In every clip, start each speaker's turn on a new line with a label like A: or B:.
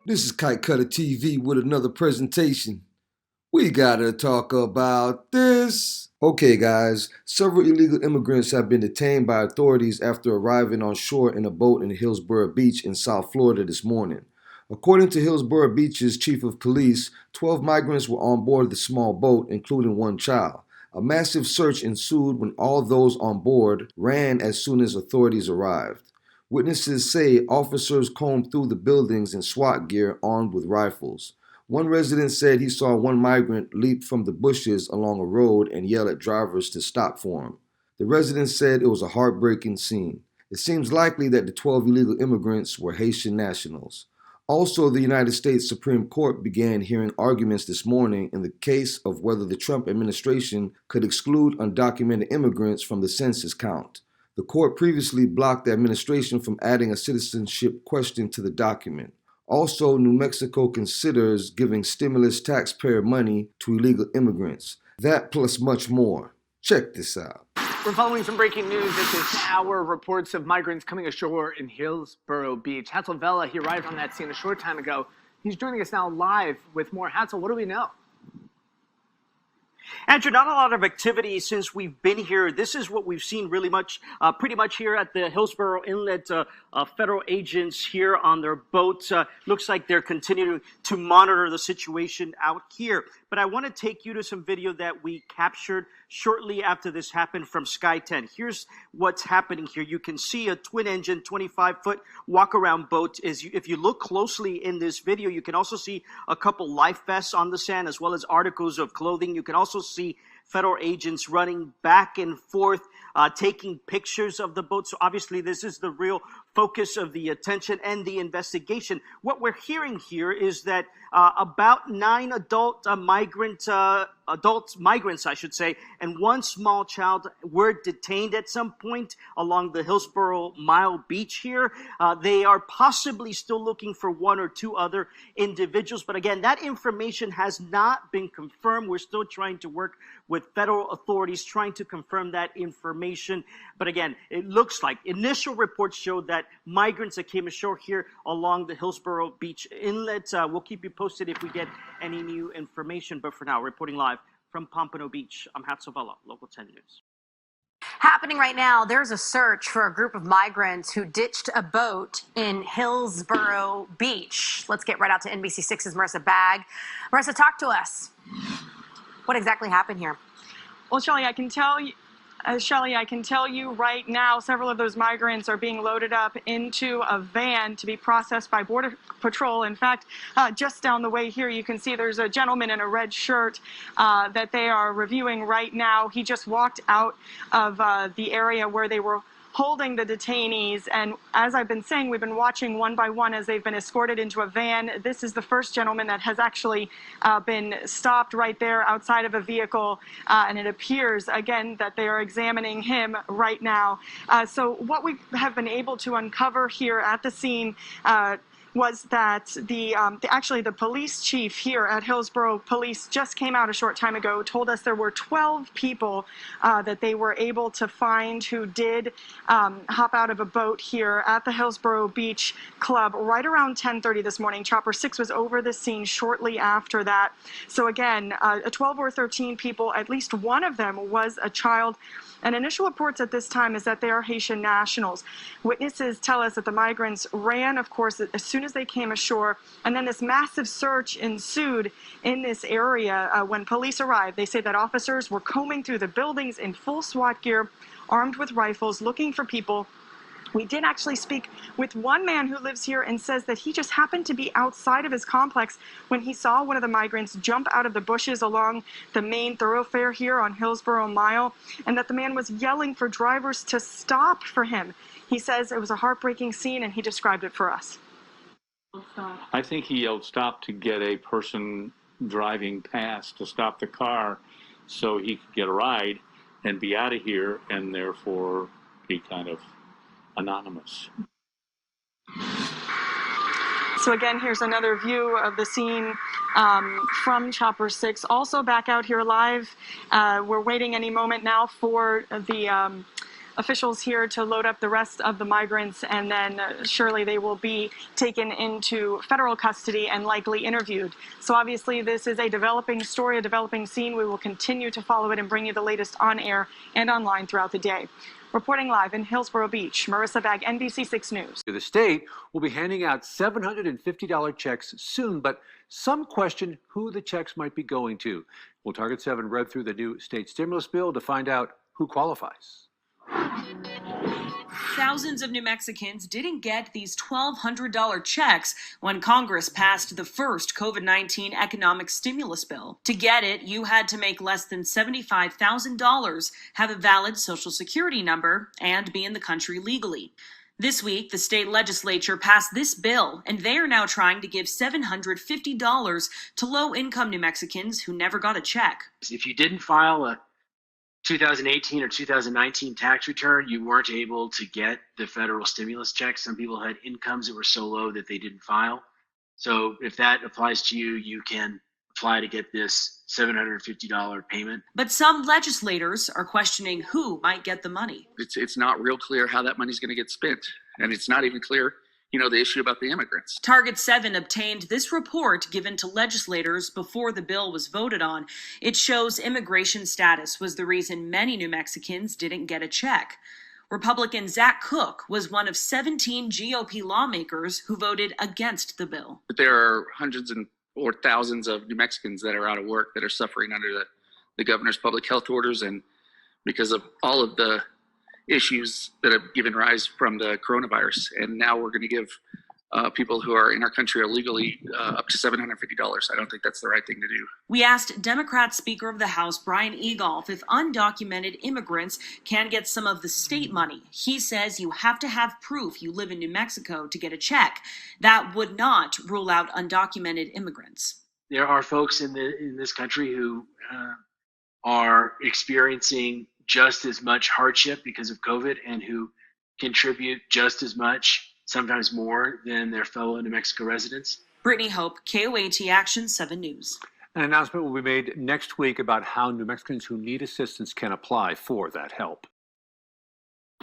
A: This is Kite Cutter TV with another presentation. We gotta talk about this. Okay guys, several illegal immigrants have been detained by authorities after arriving on shore in a boat in Hillsboro Beach in South Florida this morning. According to Hillsboro Beach's chief of police, 12 migrants were on board the small boat, including one child. A massive search ensued when all those on board ran as soon as authorities arrived. Witnesses say officers combed through the buildings in SWAT gear armed with rifles. One resident said he saw one migrant leap from the bushes along a road and yell at drivers to stop for him. The resident said it was a heartbreaking scene. It seems likely that the 12 illegal immigrants were Haitian nationals. Also, the United States Supreme Court began hearing arguments this morning in the case of whether the Trump administration could exclude undocumented immigrants from the census count. The court previously blocked the administration from adding a citizenship question to the document. Also, New Mexico considers giving stimulus taxpayer money to illegal immigrants. That plus much more. Check this out.
B: We're following some breaking news at this hour. Reports of migrants coming ashore in Hillsboro Beach. Hatzel Vela, he arrived on that scene a short time ago. He's joining us now live with more. Hatzel, what do we know?
C: Andrew, not a lot of activity since we've been here. This is what we've seen really pretty much here at the Hillsboro Inlet. Federal agents here on their boat. Looks like they're continuing to monitor the situation out here. But I want to take you to some video that we captured shortly after this happened from Sky 10. Here's what's happening here. You can see a twin-engine, 25-foot walk-around boat. If you look closely in this video, you can also see a couple life vests on the sand, as well as articles of clothing. You can also see federal agents running back and forth, taking pictures of the boat. So obviously this is the real focus of the attention and the investigation. What we're hearing here is that about 9 migrants, I should say, and one small child were detained at some point along the Hillsboro Mile Beach here. They are possibly still looking for 1 or 2 other individuals. But again, that information has not been confirmed. We're still trying to work with federal authorities trying to confirm that information. But again, it looks like initial reports show that migrants that came ashore here along the Hillsboro Beach Inlet. We'll keep you posted if we get any new information. But for now, reporting live from Pompano Beach, I'm Hatzel Vela, Local 10 News.
D: Happening right now, there's a search for a group of migrants who ditched a boat in Hillsboro Beach. Let's get right out to NBC6's Marissa Bagg. Marissa, talk to us. What exactly happened here?
E: Well, Shelley, I can tell you right now, several of those migrants are being loaded up into a van to be processed by Border Patrol. In fact, just down the way here, you can see there's a gentleman in a red shirt that they are reviewing right now. He just walked out of the area where they were holding the detainees, and as I've been saying, we've been watching one by one as they've been escorted into a van. This is the first gentleman that has actually been stopped right there outside of a vehicle, and it appears again that they are examining him right now. So what we have been able to uncover here at the scene was that actually the police chief here at Hillsboro Police just came out a short time ago, told us there were 12 people that they were able to find who did hop out of a boat here at the Hillsboro Beach Club right around 10:30 this morning. Chopper 6 was over the scene shortly after that. So again, 12 or 13 people, at least one of them was a child. And initial reports at this time is that they are Haitian nationals. Witnesses tell us that the migrants ran, of course, as soon as they came ashore, and then this massive search ensued in this area. When police arrived, they say that officers were combing through the buildings in full SWAT gear, armed with rifles, looking for people. We did actually speak with one man who lives here and says that he just happened to be outside of his complex when he saw one of the migrants jump out of the bushes along the main thoroughfare here on Hillsboro Mile, and that the man was yelling for drivers to stop for him. He says it was a heartbreaking scene, and he described it for us.
F: I think he yelled stop to get a person driving past to stop the car so he could get a ride and be out of here, and therefore be kind of anonymous.
E: So again, here's another view of the scene from Chopper 6. Also back out here live. We're waiting any moment now for the officials here to load up the rest of the migrants, and then surely they will be taken into federal custody and likely interviewed. So obviously this is a developing story, a developing scene. We will continue to follow it and bring you the latest on air and online throughout the day. Reporting live in Hillsboro Beach, Marissa Bagg, NBC6 News.
G: The state will be handing out $750 checks soon, but some question who the checks might be going to. Well, Target 7 read through the new state stimulus bill to find out who qualifies.
H: Thousands of New Mexicans didn't get these $1,200 checks when Congress passed the first COVID-19 economic stimulus bill. To get it, you had to make less than $75,000, have a valid Social Security number, and be in the country legally. This week, the state legislature passed this bill, and they are now trying to give $750 to low-income New Mexicans who never got a check.
I: If you didn't file a 2018 or 2019 tax return, you weren't able to get the federal stimulus check. Some people had incomes that were so low that they didn't file. So if that applies to you, you can apply to get this $750 payment.
H: But some legislators are questioning who might get the money.
J: It's not real clear how that money's going to get spent. And it's not even clear, the issue about the immigrants.
H: Target 7 obtained this report given to legislators before the bill was voted on. It shows immigration status was the reason many New Mexicans didn't get a check. Republican Zach Cook was one of 17 GOP lawmakers who voted against the bill.
J: But there are hundreds or thousands of New Mexicans that are out of work that are suffering under the governor's public health orders, and because of all of the issues that have given rise from the coronavirus. And now we're going to give people who are in our country illegally up to $750. I don't think that's the right thing to do.
H: We asked Democrat Speaker of the House Brian Egolf if undocumented immigrants can get some of the state money. He says you have to have proof you live in New Mexico to get a check. That would not rule out undocumented immigrants.
I: There are folks in this country who are experiencing just as much hardship because of COVID and who contribute just as much, sometimes more, than their fellow New Mexico residents.
H: Brittany Hope, KOAT Action 7 News.
G: An announcement will be made next week about how New Mexicans who need assistance can apply for that help.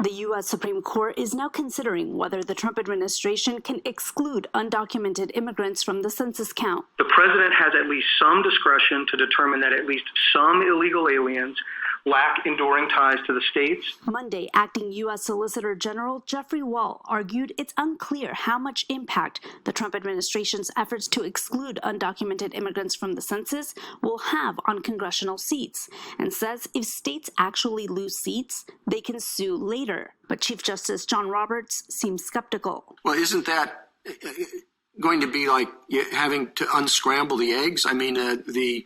K: The U.S. Supreme Court is now considering whether the Trump administration can exclude undocumented immigrants from the census count.
L: The president has at least some discretion to determine that at least some illegal aliens lack enduring ties to the states.
K: Monday, acting U.S. Solicitor General Jeffrey Wall argued it's unclear how much impact the Trump administration's efforts to exclude undocumented immigrants from the census will have on congressional seats, and says if states actually lose seats, they can sue later. But Chief Justice John Roberts seems skeptical.
M: Well, isn't that going to be like having to unscramble the eggs? I mean, the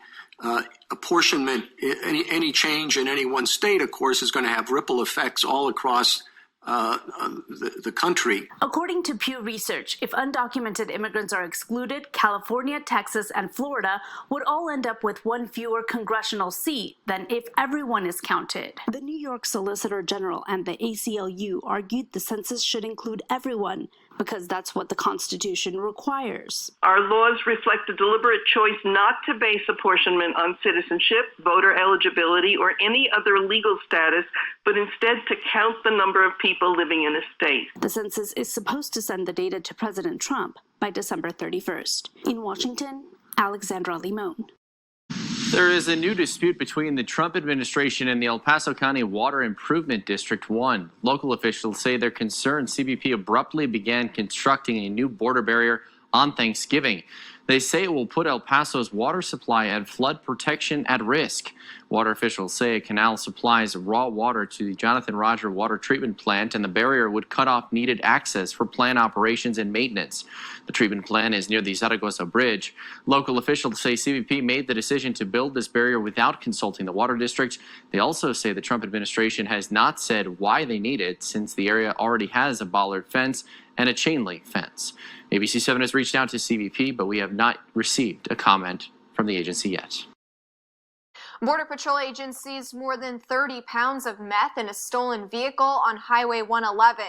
M: apportionment, any change in any one state, of course, is going to have ripple effects all across the country.
K: According to Pew Research, if undocumented immigrants are excluded, California, Texas, and Florida would all end up with one fewer congressional seat than if everyone is counted. The New York Solicitor General and the ACLU argued the census should include everyone because that's what the Constitution requires.
N: Our laws reflect a deliberate choice not to base apportionment on citizenship, voter eligibility, or any other legal status, but instead to count the number of people living in a state.
K: The census is supposed to send the data to President Trump by December 31st. In Washington, Alexandra Limon.
O: There is a new dispute between the Trump administration and the El Paso County Water Improvement District 1. Local officials say they're concerned CBP abruptly began constructing a new border barrier on Thanksgiving. They say it will put El Paso's water supply and flood protection at risk. Water officials say a canal supplies raw water to the Jonathan Roger Water Treatment Plant, and the barrier would cut off needed access for plant operations and maintenance. The treatment plant is near the Zaragoza Bridge. Local officials say CBP made the decision to build this barrier without consulting the water district. They also say the Trump administration has not said why they need it, since the area already has a bollard fence and a chain link fence. ABC 7 has reached out to CBP, but we have not received a comment from the agency yet.
P: Border Patrol agents seized more than 30 pounds of meth in a stolen vehicle on Highway 111.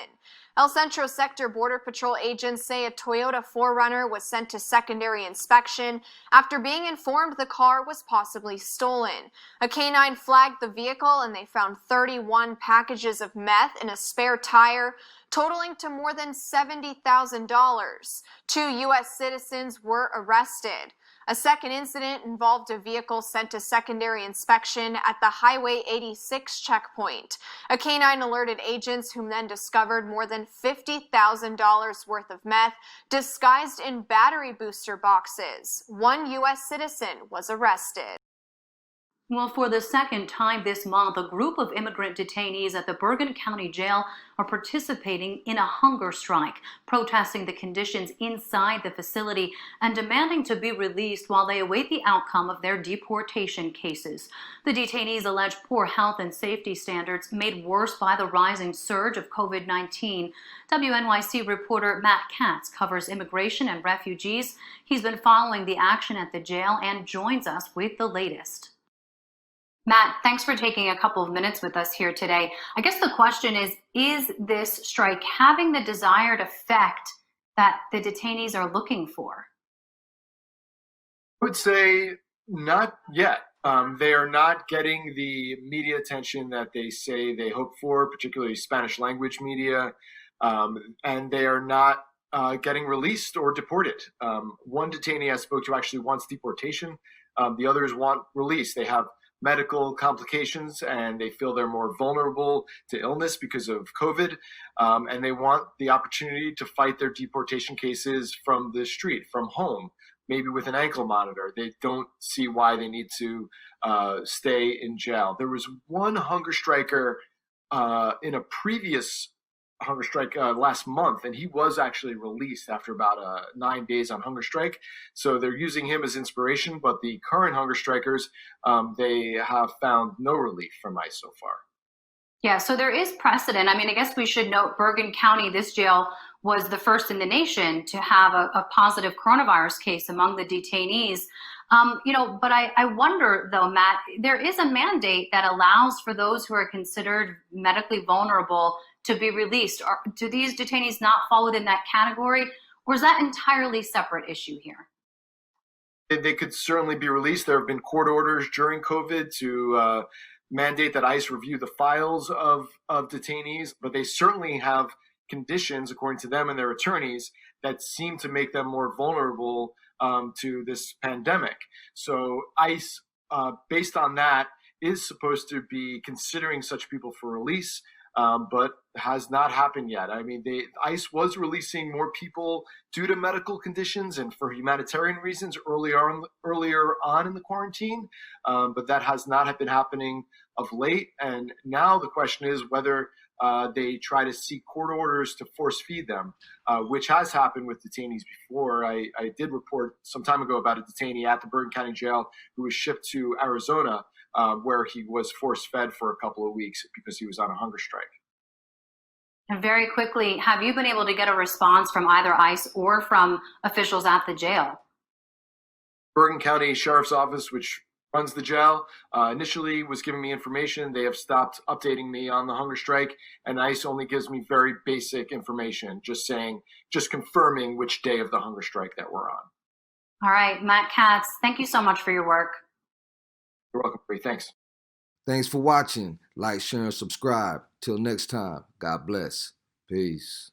P: El Centro Sector Border Patrol agents say a Toyota 4Runner was sent to secondary inspection after being informed the car was possibly stolen. A canine flagged the vehicle and they found 31 packages of meth in a spare tire, totaling to more than $70,000. 2 U.S. citizens were arrested. A second incident involved a vehicle sent to secondary inspection at the Highway 86 checkpoint. A canine alerted agents, whom then discovered more than $50,000 worth of meth disguised in battery booster boxes. 1 U.S. citizen was arrested.
Q: Well, for the second time this month, a group of immigrant detainees at the Bergen County Jail are participating in a hunger strike, protesting the conditions inside the facility and demanding to be released while they await the outcome of their deportation cases. The detainees allege poor health and safety standards made worse by the rising surge of COVID-19. WNYC reporter Matt Katz covers immigration and refugees. He's been following the action at the jail and joins us with the latest. Matt, thanks for taking a couple of minutes with us here today. I guess the question is this strike having the desired effect that the detainees are looking for?
R: I would say not yet. They are not getting the media attention that they say they hope for, particularly Spanish language media, and they are not getting released or deported. One detainee I spoke to actually wants deportation. The others want release. They have medical complications and they feel they're more vulnerable to illness because of COVID, and they want the opportunity to fight their deportation cases from the street, from home, maybe with an ankle monitor. They don't see why they need to stay in jail. There was one hunger striker in a previous hunger strike last month, and he was actually released after about 9 days on hunger strike. So they're using him as inspiration, but the current hunger strikers, they have found no relief from ICE so far.
Q: Yeah, so there is precedent. I mean, I guess we should note Bergen County, this jail, was the first in the nation to have a positive coronavirus case among the detainees. But I wonder, though, Matt, there is a mandate that allows for those who are considered medically vulnerable to be released. Do these detainees not fall within that category, or is that entirely separate issue here?
R: They could certainly be released. There have been court orders during COVID to mandate that ICE review the files of detainees, but they certainly have conditions, according to them and their attorneys, that seem to make them more vulnerable to this pandemic. So ICE, based on that, is supposed to be considering such people for release, but has not happened yet. I mean, ICE was releasing more people due to medical conditions and for humanitarian reasons earlier on in the quarantine, but that has not been happening of late. And now the question is whether they try to seek court orders to force feed them, which has happened with detainees before. I did report some time ago about a detainee at the Bergen County Jail who was shipped to Arizona, where he was force fed for a couple of weeks because he was on a hunger strike.
Q: And very quickly, have you been able to get a response from either ICE or from officials at the jail?
R: Bergen County Sheriff's Office, which runs the jail, initially was giving me information. They have stopped updating me on the hunger strike, and ICE only gives me very basic information, just confirming which day of the hunger strike that we're on.
Q: All right, Matt Katz, thank you so much for your work.
R: You're welcome, Bree. Thanks.
A: Thanks for watching. Like, share, and subscribe. Till next time, God bless. Peace.